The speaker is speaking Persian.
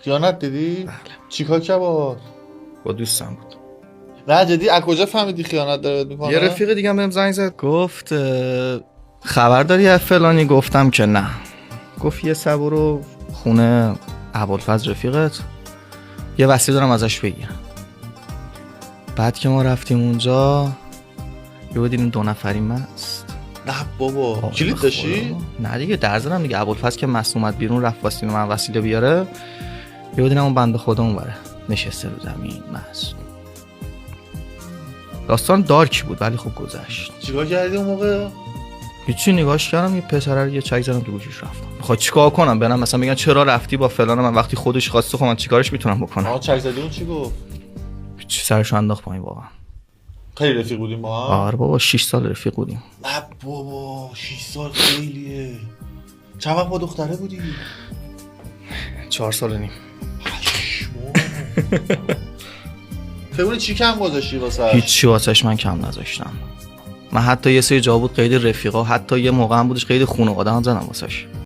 خیانت دیدی؟ بله. چیکار کرد با دوستم بود. نه جدی از کجا فهمیدی خیانت داره میکنه؟ یه رفیق دیگه بهم زنگ زد گفت خبر داری از فلانی؟ گفتم که نه. گفت یه برو خونه ابوالفضل رفیقت، یه وصیه دارم ازش بگیرم. بعد که ما رفتیم اونجا یهو دیدیم 2 نفری مست. نه بابا کلید داشتی؟ نه دیگه در زدم دیگه. ابوالفضل که مست اومد بیرون رفت واسه من وسیله بیاره، یهو دیدم اون بنده خدا اونوره نشسته رو زمین مست. داستان دارک بود ولی خب گذشت. چیکار کردی اون موقع؟ هیچی، نگاش کردم، یه پسره رو یه چک زدم تو گوشش رفتم. میخواد چیکار کنم؟ برم مثلا بگن چرا رفتی با فلان من وقتی خودش خواسته؟ خب من چیکارش میتونم بکنم؟ آها چک زدی اون چی گفت؟ چی سرشو انداخت پایین واقعا. خیلی رفیق بودیم با هم؟ آره بابا 6 سال رفیق بودیم. نه بابا 6 سال خیلیه. چند وقت با دختره بودی؟ 4 سال و نیم. پشمام. فهمونی چی کم گذاشتی واسه؟ هیچی واسش من کم نذاشتم. من حتی یه سری جا بود قید رفیقا، حتی یه موقع هم بودش قید خانواده هم زدم واسش.